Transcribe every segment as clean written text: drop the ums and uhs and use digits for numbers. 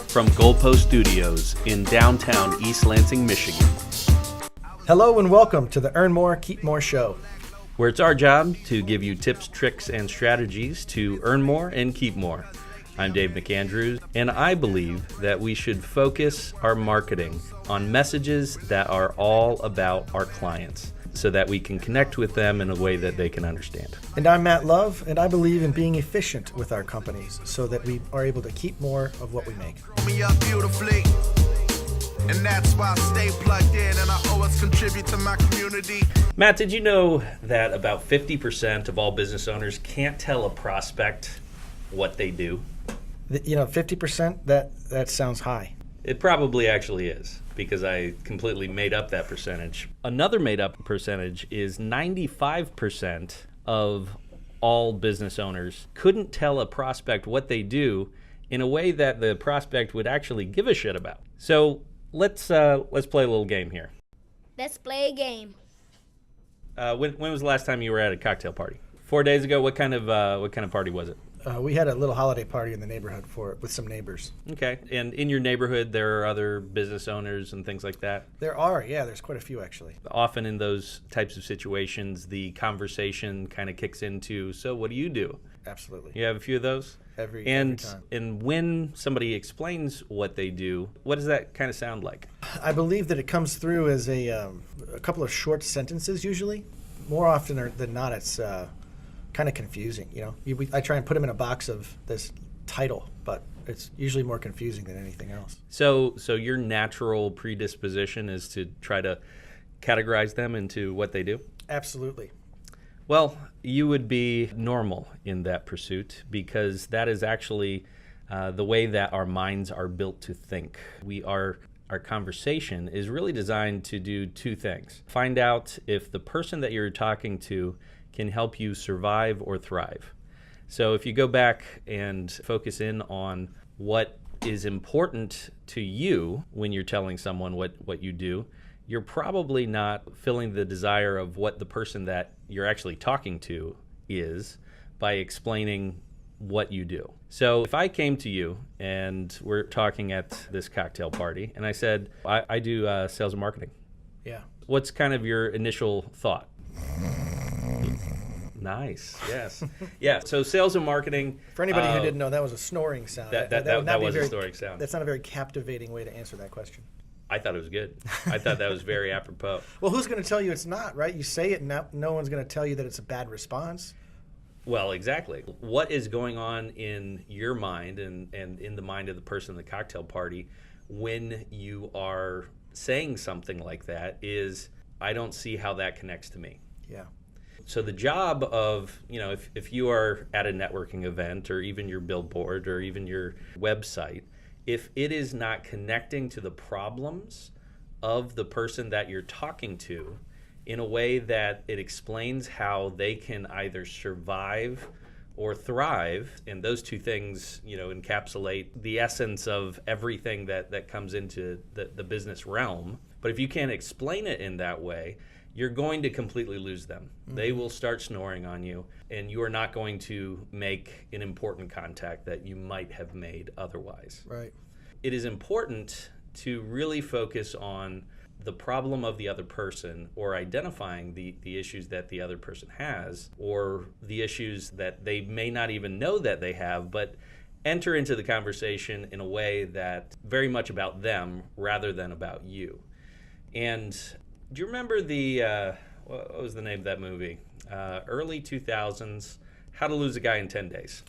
from Goalpost Studios in downtown East Lansing, Michigan. Hello and welcome to the Earn More, Keep More show, where it's our job to give you tips, tricks, and strategies to earn more and keep more. I'm Dave McAndrews, and I believe that we should focus our marketing on messages that are all about our clients so that we can connect with them in a way that they can understand. And I'm Matt Love, and I believe in being efficient with our companies so that we are able to keep more of what we make. Me up beautifully, and that's why I stay plugged in and I always contribute to my community. Matt, did you know that about 50% of all business owners can't tell a prospect what they do? 50%, that sounds high. It probably actually is, because I completely made up that percentage. Another made up percentage is 95% of all business owners couldn't tell a prospect what they do in a way that the prospect would actually give a shit about. So let's play a little game here. Let's play a game. When was the last time you were at a cocktail party? 4 days ago. What kind of party was it? We had a little holiday party in the neighborhood with some neighbors. Okay, and in your neighborhood, there are other business owners and things like that? There are, yeah. There's quite a few, actually. Often in those types of situations, the conversation kind of kicks into, so what do you do? Absolutely. You have a few of those? Every time. And when somebody explains what they do, what does that kind of sound like? I believe that it comes through as a couple of short sentences, usually. More often than not, it's kind of confusing. I try and put them in a box of this title, but it's usually more confusing than anything else. So your natural predisposition is to try to categorize them into what they do? Absolutely. Well, you would be normal in that pursuit, because that is actually the way that our minds are built to think. Our conversation is really designed to do two things. Find out if the person that you're talking to can help you survive or thrive. So if you go back and focus in on what is important to you when you're telling someone what you do, you're probably not filling the desire of what the person that you're actually talking to is by explaining what you do. So if I came to you and we're talking at this cocktail party and I said, I do sales and marketing. Yeah. What's kind of your initial thought? Nice, yes. Yeah, so sales and marketing. For anybody who didn't know, that was a snoring sound. That was a snoring sound. That's not a very captivating way to answer that question. I thought it was good. I thought that was very apropos. Well, who's going to tell you it's not, right? You say it, and no one's going to tell you that it's a bad response. Well, exactly. What is going on in your mind and in the mind of the person at the cocktail party when you are saying something like that is, I don't see how that connects to me. Yeah. So the job of, if you are at a networking event or even your billboard or even your website, if it is not connecting to the problems of the person that you're talking to in a way that it explains how they can either survive or thrive, and those two things, encapsulate the essence of everything that comes into the business realm. But if you can't explain it in that way, you're going to completely lose them. Mm-hmm. They will start snoring on you, and you are not going to make an important contact that you might have made otherwise. Right. It is important to really focus on the problem of the other person, or identifying the issues that the other person has, or the issues that they may not even know that they have, but enter into the conversation in a way that's very much about them rather than about you. And do you remember what was the name of that movie? Early 2000s, How to Lose a Guy in 10 Days.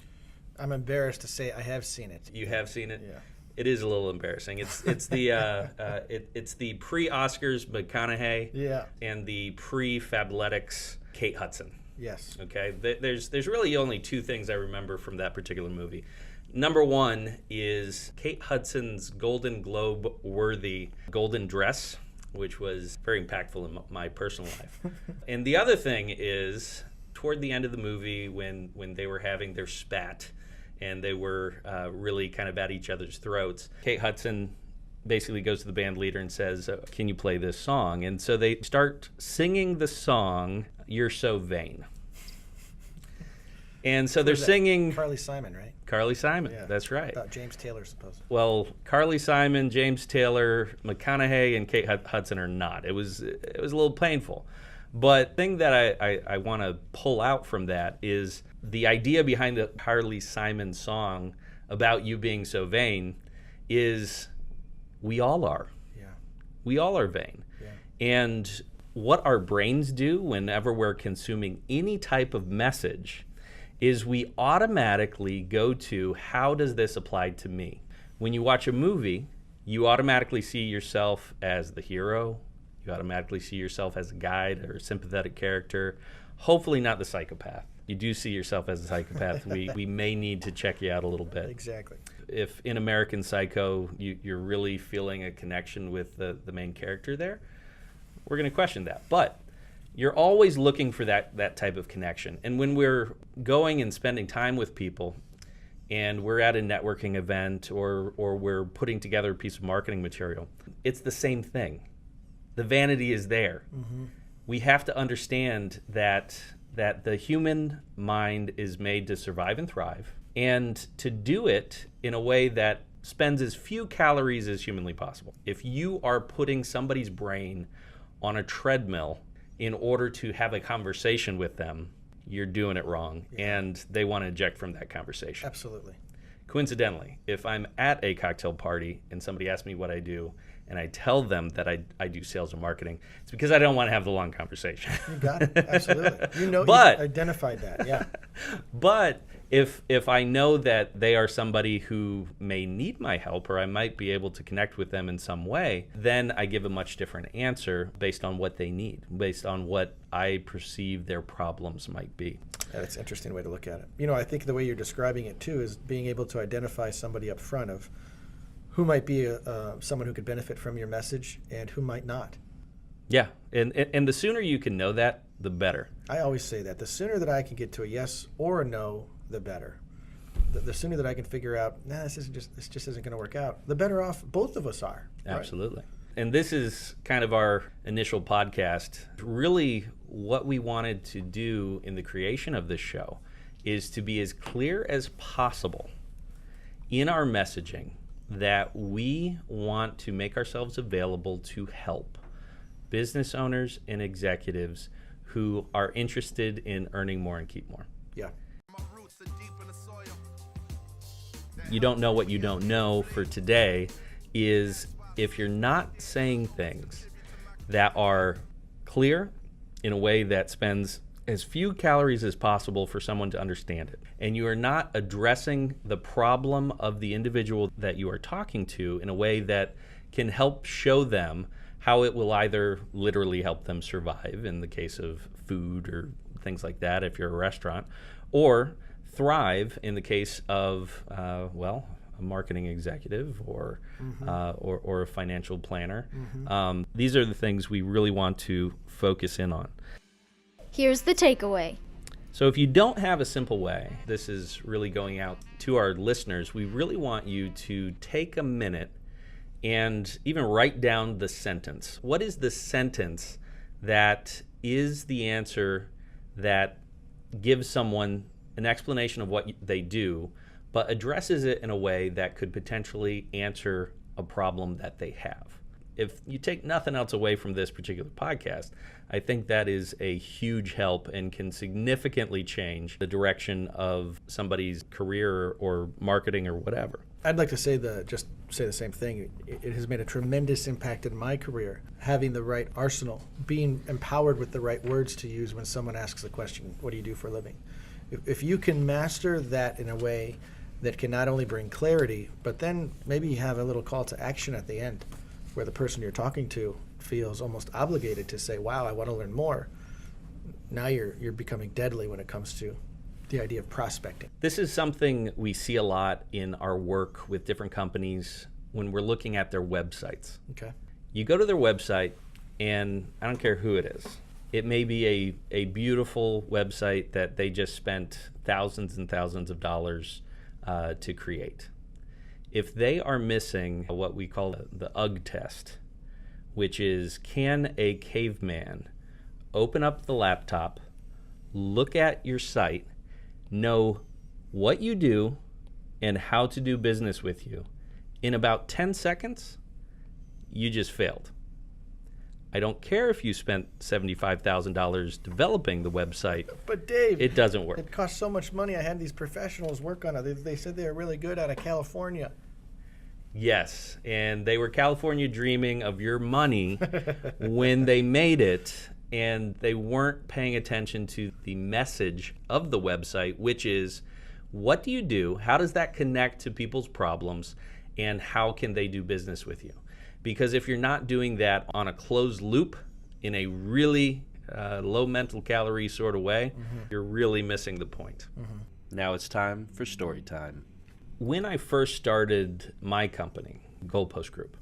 I'm embarrassed to say I have seen it. You have seen it? Yeah. It is a little embarrassing. It's the it's the pre-Oscars McConaughey, yeah, and the pre-Fabletics Kate Hudson. Yes. Okay. There's really only two things I remember from that particular movie. Number one is Kate Hudson's Golden Globe worthy golden dress, which was very impactful in my personal life. And the other thing is, toward the end of the movie, when they were having their spat and they were really kind of at each other's throats, Kate Hudson basically goes to the band leader and says, can you play this song? And so they start singing the song, You're So Vain. And so they're Who's that? singing Carly Simon, right? Carly Simon. Yeah. That's right. I thought James Taylor supposed. Well, Carly Simon, James Taylor, McConaughey, and Kate Hudson are not. It was a little painful. But the thing that I want to pull out from that is the idea behind the Carly Simon song about you being so vain is we all are. Yeah. We all are vain. Yeah. And what our brains do whenever we're consuming any type of message is we automatically go to, how does this apply to me? When you watch a movie, you automatically see yourself as the hero. You automatically see yourself as a guide or a sympathetic character, hopefully not the psychopath. You do see yourself as a psychopath. We may need to check you out a little bit. Exactly. If in American Psycho you're really feeling a connection with the main character there, we're going to question that. But you're always looking for that type of connection. And when we're going and spending time with people and we're at a networking event or we're putting together a piece of marketing material, it's the same thing. The vanity is there. Mm-hmm. We have to understand that the human mind is made to survive and thrive, and to do it in a way that spends as few calories as humanly possible. If you are putting somebody's brain on a treadmill in order to have a conversation with them, you're doing it wrong, and they want to eject from that conversation. Absolutely. Coincidentally, if I'm at a cocktail party and somebody asks me what I do, and I tell them that I do sales and marketing, it's because I don't want to have the long conversation. You got it. Absolutely. You identified that. Yeah. But if I know that they are somebody who may need my help, or I might be able to connect with them in some way, then I give a much different answer based on what they need, based on what I perceive their problems might be. Yeah, that's an interesting way to look at it. I think the way you're describing it too is being able to identify somebody up front of who might be someone who could benefit from your message and who might not. Yeah, and the sooner you can know that, the better. I always say that. The sooner that I can get to a yes or a no, the better. The sooner that I can figure out, this just isn't going to work out, the better off both of us are. Absolutely. Right? And this is kind of our initial podcast. Really, what we wanted to do in the creation of this show is to be as clear as possible in our messaging that we want to make ourselves available to help business owners and executives who are interested in earning more and keep more. Yeah. You don't know what you don't know for today is if you're not saying things that are clear in a way that spends as few calories as possible for someone to understand it, and you are not addressing the problem of the individual that you are talking to in a way that can help show them how it will either literally help them survive in the case of food or things like that if you're a restaurant, or thrive in the case of a marketing executive or a financial planner. Mm-hmm. These are the things we really want to focus in on. Here's the takeaway. So if you don't have a simple way, this is really going out to our listeners, we really want you to take a minute and even write down the sentence. What is the sentence that is the answer that gives someone an explanation of what they do, but addresses it in a way that could potentially answer a problem that they have? If you take nothing else away from this particular podcast, I think that is a huge help and can significantly change the direction of somebody's career or marketing or whatever. I'd like to say the same thing. It has made a tremendous impact in my career, having the right arsenal, being empowered with the right words to use when someone asks the question, what do you do for a living? If you can master that in a way that can not only bring clarity, but then maybe you have a little call to action at the end where the person you're talking to feels almost obligated to say, wow, I want to learn more. Now you're becoming deadly when it comes to the idea of prospecting. This is something we see a lot in our work with different companies when we're looking at their websites. Okay. You go to their website, and I don't care who it is. It may be a beautiful website that they just spent thousands and thousands of dollars to create. If they are missing what we call the UGG test, which is, can a caveman open up the laptop, look at your site, know what you do and how to do business with you in about 10 seconds, you just failed. I don't care if you spent $75,000 developing the website. But Dave, it doesn't work. It cost so much money. I had these professionals work on it. They said they were really good out of California. Yes, and they were California dreaming of your money when they made it, and they weren't paying attention to the message of the website, which is, what do you do? How does that connect to people's problems? And how can they do business with you? Because if you're not doing that on a closed loop in a really low mental calorie sort of way, you're really missing the point. Now it's time for story time. When I first started my company, Goalpost Group,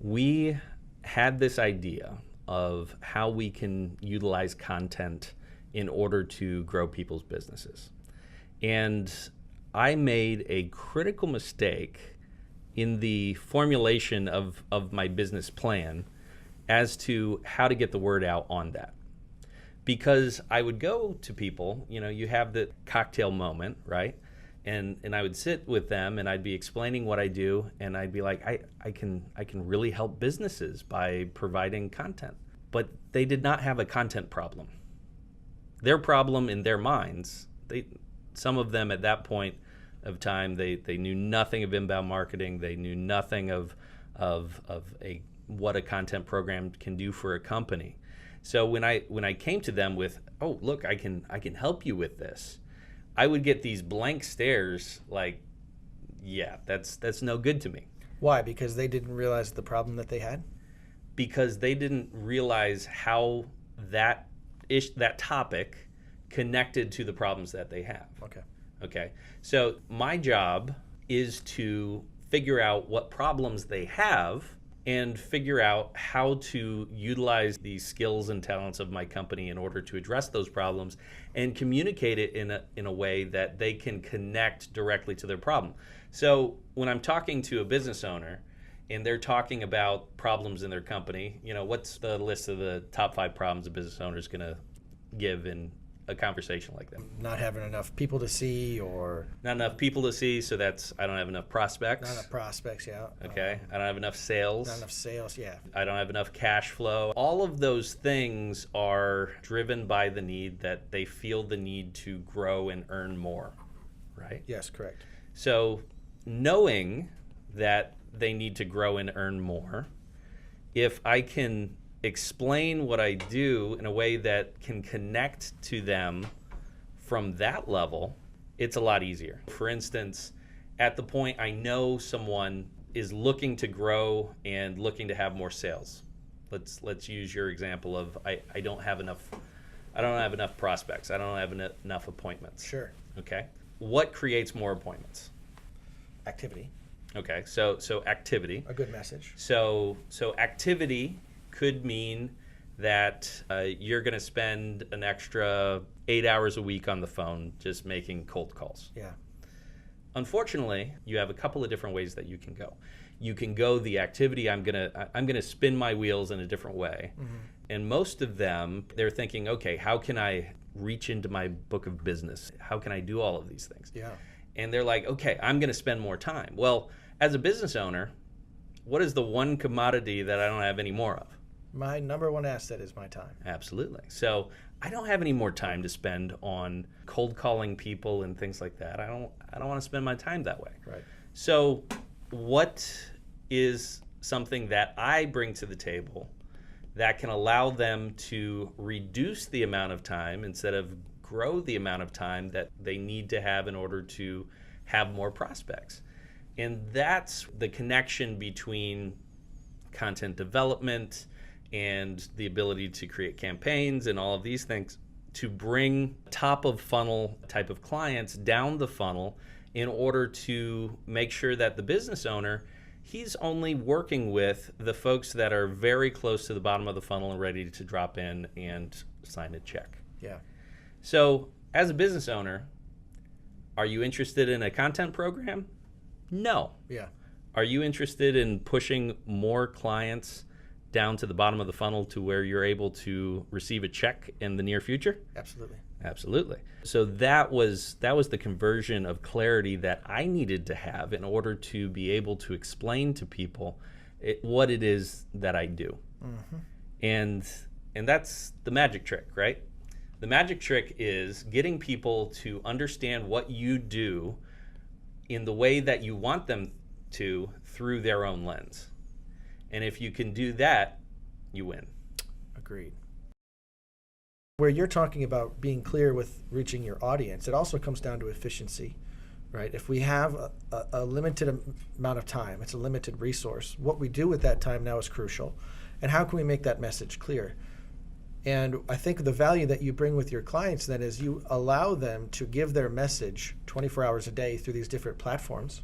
we had this idea of how we can utilize content in order to grow people's businesses. And I made a critical mistake in the formulation of my business plan as to how to get the word out on that. Because I would go to people, you have the cocktail moment, right? And I would sit with them and I'd be explaining what I do, and I'd be like, I can really help businesses by providing content. But they did not have a content problem. Their problem in their minds, some of them at that point of time, they knew nothing of inbound marketing. They knew nothing of what a content program can do for a company. So when I came to them with, oh, look, I can help you with this, I would get these blank stares like, yeah, that's no good to me. Why? Because they didn't realize the problem that they had? Because they didn't realize how that topic connected to the problems that they have. Okay. So my job is to figure out what problems they have and figure out how to utilize the skills and talents of my company in order to address those problems and communicate it in a way that they can connect directly to their problem. So when I'm talking to a business owner and they're talking about problems in their company, what's the list of the top 5 problems a business owner is going to give in a conversation like that? Not having enough people to see, or not enough people to see, so that's I don't have enough prospects. Not enough prospects, yeah. Okay. I don't have enough sales. Not enough sales, yeah. I don't have enough cash flow. All of those things are driven by the need that they feel the need to grow and earn more, right? Yes, correct. So knowing that they need to grow and earn more, if I can explain what I do in a way that can connect to them from that level, it's a lot easier. For instance, at the point I know someone is looking to grow and looking to have more sales. Let's use your example of I don't have enough prospects. I don't have enough appointments. Sure. Okay. What creates more appointments? Activity. Okay. So activity. A good message. So activity could mean that you're going to spend an extra 8 hours a week on the phone just making cold calls. Yeah. Unfortunately, you have a couple of different ways that you can go. You can go the activity, I'm gonna spin my wheels in a different way. And most of them, they're thinking, okay, how can I reach into my book of business? How can I do all of these things? Yeah. And they're like, okay, I'm going to spend more time. Well, as a business owner, what is the one commodity that I don't have any more of? My number one asset is my time. Absolutely. So I don't have any more time to spend on cold calling people and things like that. I don't want to spend my time that way. Right. So what is something that I bring to the table that can allow them to reduce the amount of time instead of grow the amount of time that they need to have in order to have more prospects? And that's the connection between content development and the ability to create campaigns and all of these things to bring top of funnel type of clients down the funnel in order to make sure that the business owner, he's only working with the folks that are very close to the bottom of the funnel and ready to drop in and sign a check. Yeah. So as a business owner, are you interested in a content program? No. Yeah. Are you interested in pushing more clients down to the bottom of the funnel to where you're able to receive a check in the near future? Absolutely. Absolutely. So that was the conversion of clarity that I needed to have in order to be able to explain to people what it is that I do. Mm-hmm. And that's the magic trick, right? The magic trick is getting people to understand what you do in the way that you want them to through their own lens. And if you can do that, you win. Agreed. Where you're talking about being clear with reaching your audience, it also comes down to efficiency, right? If we have a limited amount of time, it's a limited resource, what we do with that time now is crucial. And how can we make that message clear? And I think the value that you bring with your clients then is you allow them to give their message 24 hours a day through these different platforms.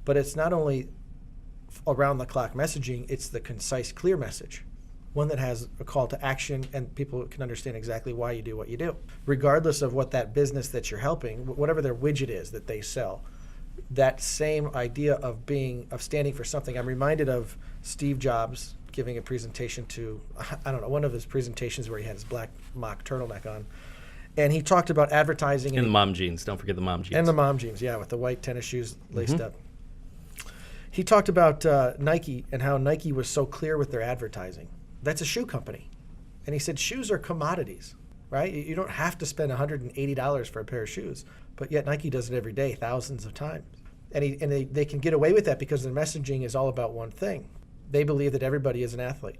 But it's not only around the clock messaging, it's the concise, clear message. One that has a call to action and people can understand exactly why you do what you do. Regardless of what that business that you're helping, whatever their widget is that they sell, that same idea of standing for something. I'm reminded of Steve Jobs giving a presentation to, I don't know, one of his presentations where he had his black mock turtleneck on. And he talked about advertising. And the mom jeans. Don't forget the mom jeans. And the mom jeans, yeah, with the white tennis shoes laced up. He talked about Nike and how Nike was so clear with their advertising. That's a shoe company. And he said shoes are commodities, right? You don't have to spend $180 for a pair of shoes. But yet Nike does it every day, thousands of times. And they can get away with that because their messaging is all about one thing. They believe that everybody is an athlete.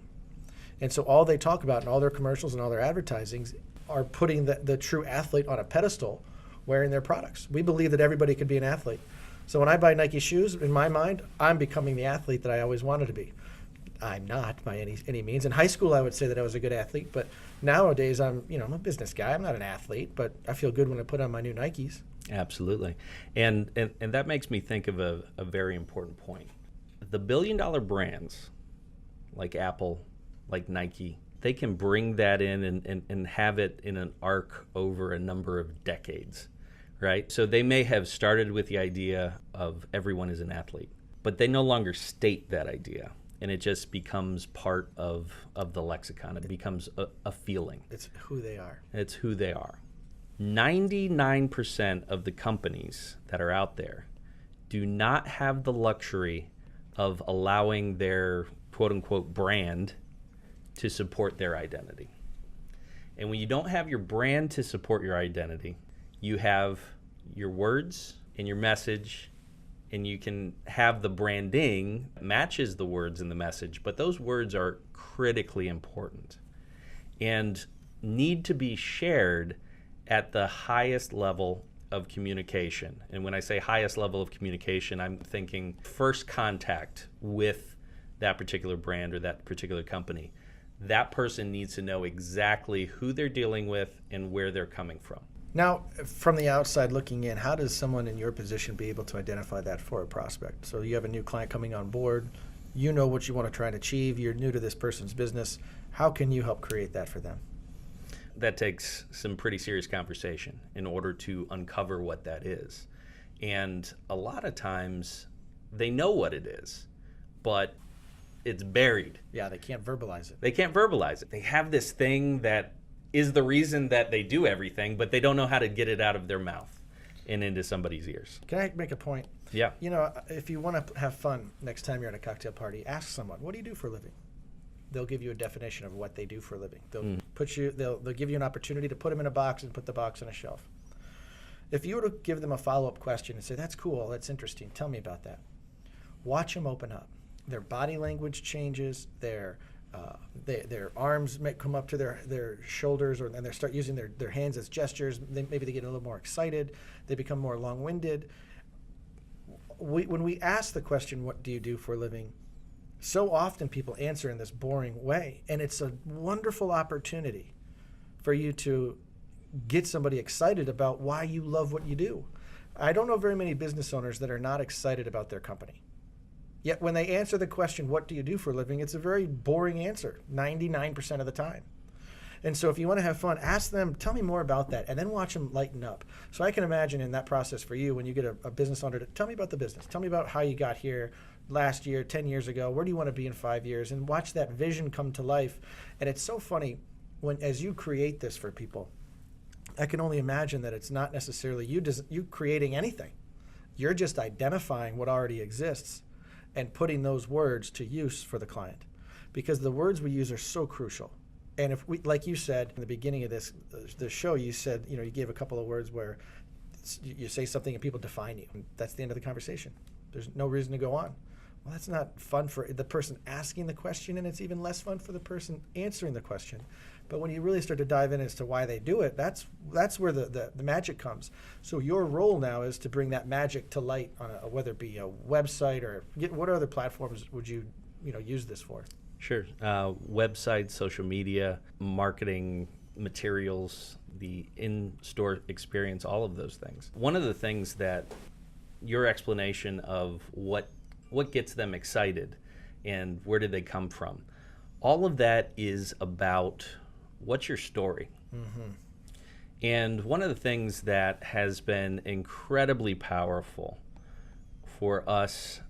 And so all they talk about in all their commercials and all their advertisings are putting the true athlete on a pedestal wearing their products. We believe that everybody could be an athlete. So when I buy Nike shoes, in my mind, I'm becoming the athlete that I always wanted to be. I'm not by any means. In high school, I would say that I was a good athlete, but nowadays I'm a business guy. I'm not an athlete, but I feel good when I put on my new Nikes. Absolutely. And that makes me think of a very important point. The billion-dollar brands like Apple, like Nike, they can bring that in and have it in an arc over a number of decades, right? So they may have started with the idea of everyone is an athlete, but they no longer state that idea. And it just becomes part of the lexicon. It becomes a feeling. It's who they are. It's who they are. 99% of the companies that are out there do not have the luxury of allowing their quote-unquote brand to support their identity. And when you don't have your brand to support your identity, you have your words and your message, and you can have the branding matches the words in the message, but those words are critically important and need to be shared at the highest level of communication. And when I say highest level of communication, I'm thinking first contact with that particular brand or that particular company. That person needs to know exactly who they're dealing with and where they're coming from. Now, from the outside looking in, how does someone in your position be able to identify that for a prospect? So you have a new client coming on board, you know what you want to try and achieve, you're new to this person's business. How can you help create that for them? That takes some pretty serious conversation in order to uncover what that is. And a lot of times they know what it is, but it's buried. Yeah, they can't verbalize it. They can't verbalize it. They have this thing that is the reason that they do everything, but they don't know how to get it out of their mouth and into somebody's ears. Can I make a point? Yeah. You know, if you want to have fun next time you're at a cocktail party, ask someone, what do you do for a living? They'll give you a definition of what they do for a living. They'll give you an opportunity to put them in a box and put the box on a shelf. If you were to give them a follow-up question and say, that's cool, that's interesting, tell me about that. Watch them open up. Their body language changes, their arms may come up to their shoulders, and they start using their hands as gestures. Maybe they get a little more excited. They become more long-winded. When we ask the question, what do you do for a living, so often people answer in this boring way, and it's a wonderful opportunity for you to get somebody excited about why you love what you do. I don't know very many business owners that are not excited about their company. Yet when they answer the question, what do you do for a living, it's a very boring answer, 99% of the time. And so if you want to have fun, ask them, tell me more about that, and then watch them lighten up. So I can imagine in that process for you, when you get a business owner, to tell me about the business. Tell me about how you got here last year, 10 years ago. Where do you want to be in 5 years? And watch that vision come to life. And it's so funny, as you create this for people, I can only imagine that it's not necessarily you creating anything. You're just identifying what already exists and putting those words to use for the client, because the words we use are so crucial. And if we, like you said in the beginning of the show, you said, you gave a couple of words where you say something and people define you. And that's the end of the conversation. There's no reason to go on. Well, that's not fun for the person asking the question, and it's even less fun for the person answering the question. But when you really start to dive in as to why they do it, that's where the magic comes. So your role now is to bring that magic to light on whether it be a website or what other platforms would you use this for? Sure. Websites, social media, marketing materials, the in-store experience, all of those things. One of the things that your explanation of what gets them excited and where did they come from, all of that is about what's your story. Mm-hmm. And one of the things that has been incredibly powerful for us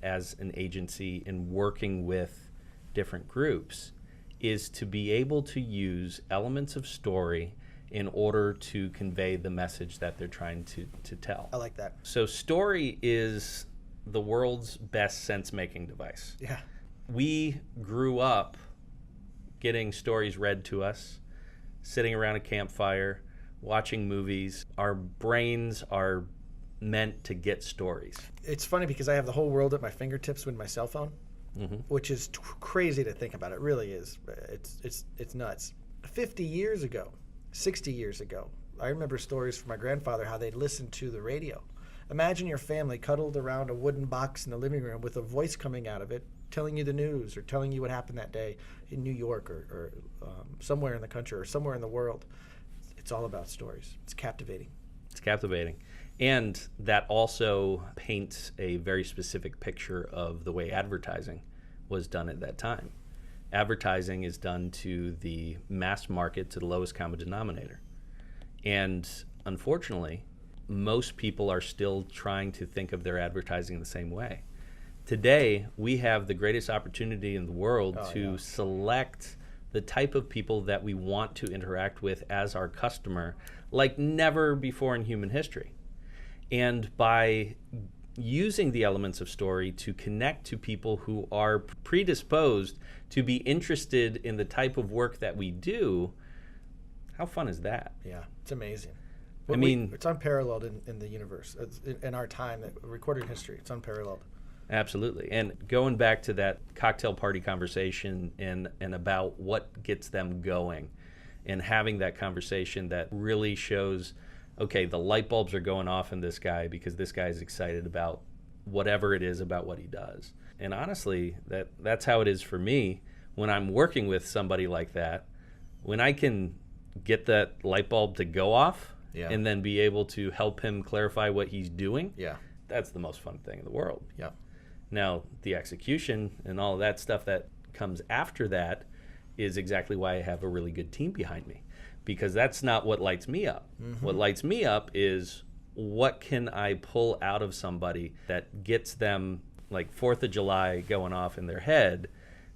as an agency in working with different groups is to be able to use elements of story in order to convey the message that they're trying to tell. I like that. So story is the world's best sense-making device. Yeah. We grew up getting stories read to us, sitting around a campfire, watching movies. Our brains are meant to get stories. It's funny because I have the whole world at my fingertips with my cell phone. Mm-hmm. Which is crazy to think about. It really is. It's nuts. 50 years ago, 60 years ago, I remember stories from my grandfather how they'd listen to the radio. Imagine your family cuddled around a wooden box in the living room with a voice coming out of it telling you the news or telling you what happened that day in New York or somewhere in the country or somewhere in the world. It's all about stories. It's captivating. It's captivating. And that also paints a very specific picture of the way advertising was done at that time. Advertising is done to the mass market, to the lowest common denominator. And unfortunately, most people are still trying to think of their advertising the same way. Today, we have the greatest opportunity in the world to select the type of people that we want to interact with as our customer like never before in human history. And by using the elements of story to connect to people who are predisposed to be interested in the type of work that we do, how fun is that? Yeah, it's amazing. It's unparalleled in the universe. It's in our time, recorded history, it's unparalleled. Absolutely. And going back to that cocktail party conversation and about what gets them going and having that conversation that really shows, okay, the light bulbs are going off in this guy because this guy is excited about whatever it is about what he does. And honestly, that's how it is for me when I'm working with somebody like that. When I can get that light bulb to go off and then be able to help him clarify what he's doing, that's the most fun thing in the world. Yeah. Now, the execution and all of that stuff that comes after that is exactly why I have a really good team behind me. Because that's not what lights me up. Mm-hmm. What lights me up is what can I pull out of somebody that gets them like 4th of July going off in their head,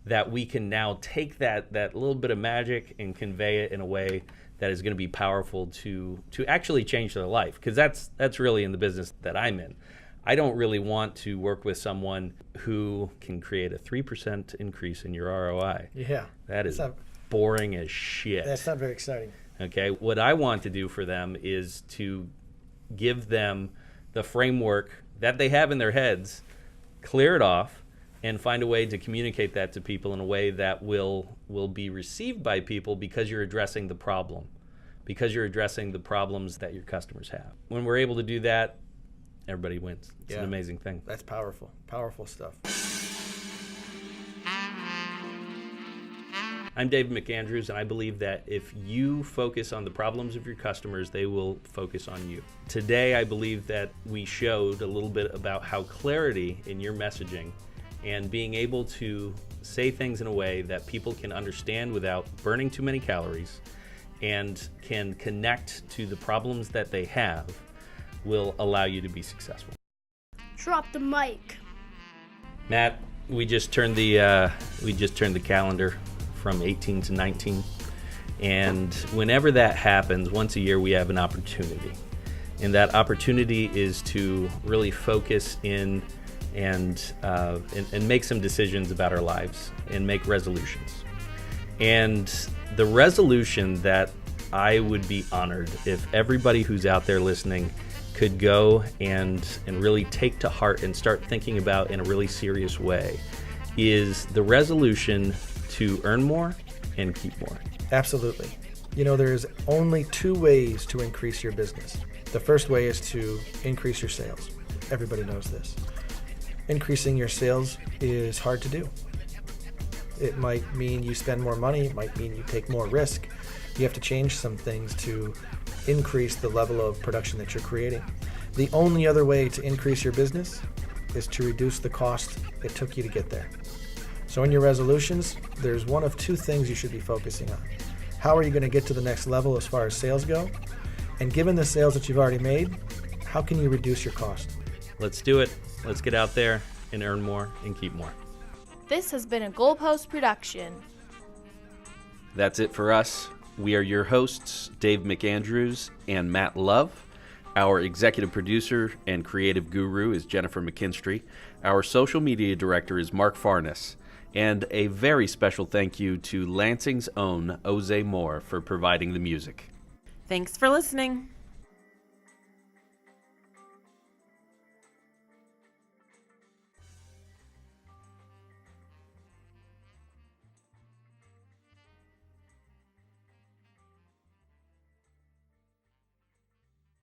that we can now take that little bit of magic and convey it in a way that is going to be powerful to actually change their life. Because that's really in the business that I'm in. I don't really want to work with someone who can create a 3% increase in your ROI. Yeah. That is boring as shit. That's not very exciting. Okay, what I want to do for them is to give them the framework that they have in their heads, clear it off, and find a way to communicate that to people in a way that will be received by people because you're addressing the problem, because you're addressing the problems that your customers have. When we're able to do that, everybody wins. It's an amazing thing. That's powerful. Powerful stuff. I'm David McAndrews, and I believe that if you focus on the problems of your customers, they will focus on you. Today, I believe that we showed a little bit about how clarity in your messaging and being able to say things in a way that people can understand without burning too many calories and can connect to the problems that they have will allow you to be successful. Drop the mic. Matt, we just turned the calendar from 18 to 19, And whenever that happens, once a year we have an opportunity. And that opportunity is to really focus in and make some decisions about our lives and make resolutions. And the resolution that I would be honored if everybody who's out there listening could go and really take to heart and start thinking about in a really serious way is the resolution to earn more and keep more. Absolutely. You know, there's only two ways to increase your business. The first way is to increase your sales. Everybody knows this. Increasing your sales is hard to do. It might mean you spend more money. It might mean you take more risk. You have to change some things to increase the level of production that you're creating. The only other way to increase your business is to reduce the cost it took you to get there. So in your resolutions, there's one of two things you should be focusing on. How are you going to get to the next level as far as sales go? And given the sales that you've already made, how can you reduce your cost? Let's do it. Let's get out there and earn more and keep more. This has been a Goalpost production. That's it for us. We are your hosts, Dave McAndrews and Matt Love. Our executive producer and creative guru is Jennifer McKinstry. Our social media director is Mark Farnes. And a very special thank you to Lansing's own Jose Moore for providing the music. Thanks for listening.